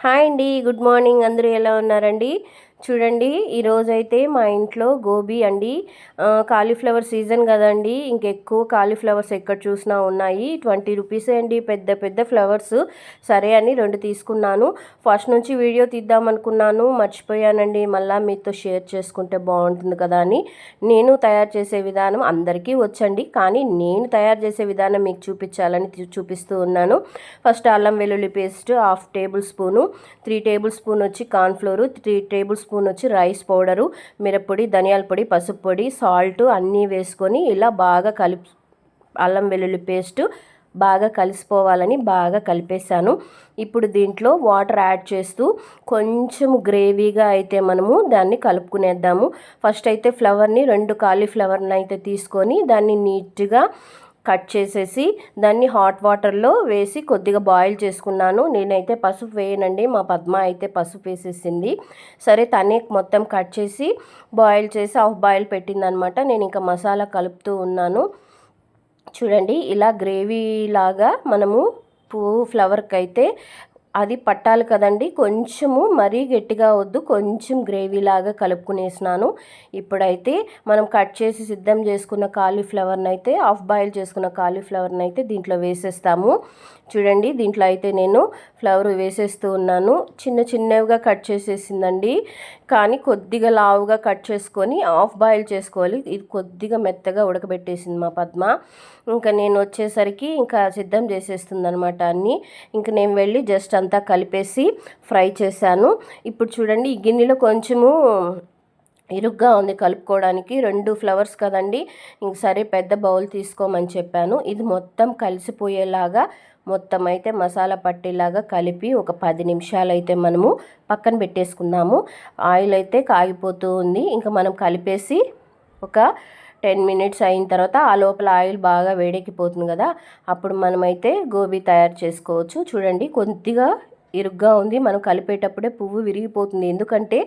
Hi అండి, good morning. అందరూ ఎలా ఉన్నారండి? చూడండి, ఈరోజైతే మా ఇంట్లో గోబీ అండి. కాలీఫ్లవర్ సీజన్ కదండి, ఇంకెక్కువ కాలీఫ్లవర్స్ ఎక్కడ చూసినా ఉన్నాయి. 20 రూపీసే అండి, పెద్ద పెద్ద ఫ్లవర్స్. సరే అని 2 తీసుకున్నాను. ఫస్ట్ నుంచి వీడియో తీద్దామనుకున్నాను, మర్చిపోయానండి. మళ్ళీ మీతో షేర్ చేసుకుంటే బాగుంటుంది కదా అని నేను తయారు చేసే విధానం అందరికీ వచ్చండి, కానీ నేను తయారు చేసే విధానం మీకు చూపించాలని చూపిస్తూ ఉన్నాను. ఫస్ట్ అల్లం వెల్లుల్లి paste 1/2 tablespoon, 3 tablespoon వచ్చి కార్న్ఫ్లోరు, 3 టేబుల్ స్పూన్ వచ్చి రైస్ పౌడరు, మిరప్పొడి, ధనియాల పొడి, పసుపు పొడి, సాల్ట్ అన్నీ వేసుకొని ఇలా బాగా అల్లం వెల్లుల్లి పేస్ట్ బాగా కలిసిపోవాలని బాగా కలిపేసాను. ఇప్పుడు దీంట్లో వాటర్ యాడ్ చేస్తూ కొంచెం గ్రేవీగా అయితే మనము దాన్ని కలుపుకునేద్దాము. ఫస్ట్ అయితే ఫ్లవర్ని 2 కాలీఫ్లవర్ని అయితే తీసుకొని దాన్ని నీట్గా కట్ చేసేసి దాన్ని హాట్ వాటర్లో వేసి కొద్దిగా బాయిల్ చేసుకున్నాను. నేనైతే పసుపు వేయనండి, మా పద్మ అయితే పసుపు వేసేసింది. సరే, తనే మొత్తం కట్ చేసి బాయిల్ చేసి హాఫ్ బాయిల్ పెట్టిందనమాట. నేను ఇంకా మసాలా కలుపుతూ ఉన్నాను. చూడండి, ఇలా గ్రేవీ లాగా మనము ఫ్లవర్కి అయితే అది పట్టాలి కదండి. కొంచెము మరీ గట్టిగా వద్దు, కొంచెం గ్రేవీలాగా కలుపుకునేసినాను. ఇప్పుడైతే మనం కట్ చేసి సిద్ధం చేసుకున్న కాలీఫ్లవర్ని అయితే హాఫ్ బాయిల్ చేసుకున్న కాలీఫ్లవర్ని అయితే దీంట్లో వేసేస్తాము. చూడండి, దీంట్లో అయితే నేను ఫ్లవర్ వేసేస్తూ ఉన్నాను. చిన్న చిన్నవిగా కట్ చేసేసిందండి, కానీ కొద్దిగా లావుగా కట్ చేసుకొని హాఫ్ బాయిల్ చేసుకోవాలి. ఇది కొద్దిగా మెత్తగా ఉడకబెట్టేసింది మా పద్మ. ఇంకా నేను వచ్చేసరికి ఇంకా సిద్ధం చేసేస్తుంది అనమాట అన్నీ. ఇంక నేను వెళ్ళి జస్ట్ అంతా కలిపేసి ఫ్రై చేశాను. ఇప్పుడు చూడండి, ఈ గిన్నెలో కొంచెము ఇరుగ్గా ఉంది కలుపుకోవడానికి, 2 ఫ్లవర్స్ కదండి. ఇంక సరే పెద్ద బౌల్ తీసుకోమని చెప్పాను. ఇది మొత్తం కలిసిపోయేలాగా మొత్తం అయితే మసాలా పట్టేలాగా కలిపి ఒక 10 నిమిషాలు అయితే మనము పక్కన పెట్టేసుకుందాము. ఆయిల్ అయితే కాగిపోతూ ఉంది. ఇంకా మనం కలిపేసి ఒక 10 మినిట్స్ అయిన తర్వాత ఆ లోపల ఆయిల్ బాగా వేడెక్కిపోతుంది కదా, అప్పుడు మనమైతే గోబీ తయారు చేసుకోవచ్చు. చూడండి, కొద్దిగా ఇరుగ్గా ఉంది. మనం కలిపేటప్పుడే పువ్వు విరిగిపోతుంది, ఎందుకంటే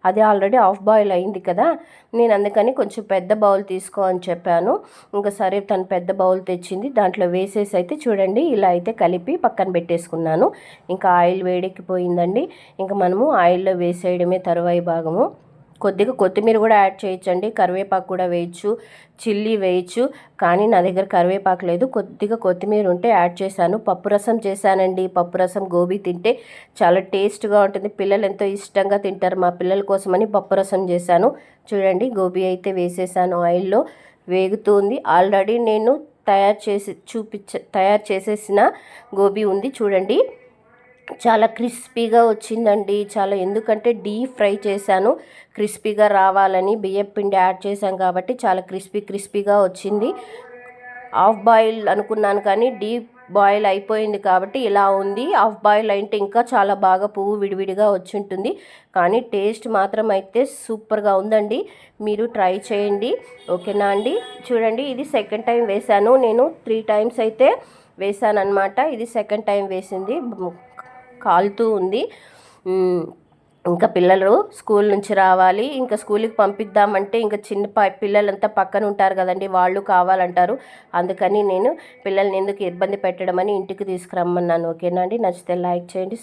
అది ఆల్రెడీ హాఫ్ బాయిల్ అయింది కదా. నేను అందుకని కొంచెం పెద్ద బౌల్ తీసుకో అని చెప్పాను. ఇంకా సరే, తను పెద్ద బౌల్ తెచ్చింది, దాంట్లో వేసేసి అయితే చూడండి ఇలా అయితే కలిపి పక్కన పెట్టేసుకున్నాను. ఇంకా ఆయిల్ వేడెక్కిపోయిందండి. ఇంకా మనము ఆయిల్లో వేసేయడమే తరువాయి భాగము. కొద్దిగా కొత్తిమీర కూడా యాడ్ చేయొచ్చండి, కరివేపాకు కూడా వేయచ్చు, చిల్లీ వేయచ్చు. కానీ నా దగ్గర కరివేపాకు లేదు, కొద్దిగా కొత్తిమీర ఉంటే యాడ్ చేశాను. పప్పు రసం చేశానండి. పప్పు రసం గోబీ తింటే చాలా టేస్ట్గా ఉంటుంది, పిల్లలు ఎంతో ఇష్టంగా తింటారు. మా పిల్లల కోసమని పప్పు రసం చేశాను. చూడండి, గోబీ అయితే వేసేసాను, ఆయిల్లో వేగుతుంది. ఆల్రెడీ నేను తయారు చేసేసిన గోబీ ఉంది. చూడండి, చాలా క్రిస్పీగా వచ్చిందండి. ఎందుకంటే డీప్ ఫ్రై చేశాను, క్రిస్పీగా రావాలని. బియ్యం పిండి యాడ్ చేశాం కాబట్టి చాలా క్రిస్పీగా వచ్చింది. హాఫ్ బాయిల్ అనుకున్నాను కానీ డీప్ బాయిల్ అయిపోయింది కాబట్టి ఇలా ఉంది. హాఫ్ బాయిల్ అయితే ఇంకా చాలా బాగా పువ్వు విడివిడిగా వచ్చి ఉంటుంది, కానీ టేస్ట్ మాత్రం అయితే సూపర్గా ఉందండి. మీరు ట్రై చేయండి, ఓకేనా అండి? చూడండి, ఇది సెకండ్ టైం వేశాను. నేను 3 టైమ్స్ అయితే వేశాను అనమాట. ఇది సెకండ్ టైం వేసింది, కాలుతూ ఉంది. ఇంకా పిల్లలు స్కూల్ నుంచి రావాలి, ఇంకా స్కూల్కి పంపిద్దామంటే ఇంకా చిన్న పిల్లలంతా పక్కన ఉంటారు కదండి, వాళ్ళు కావాలంటారు. అందుకని నేను పిల్లల్ని ఎందుకు ఇబ్బంది పెట్టడం అని ఇంటికి తీసుకురమ్మన్నాను. ఓకేనా అండి? నచ్చితే లైక్ చేయండి.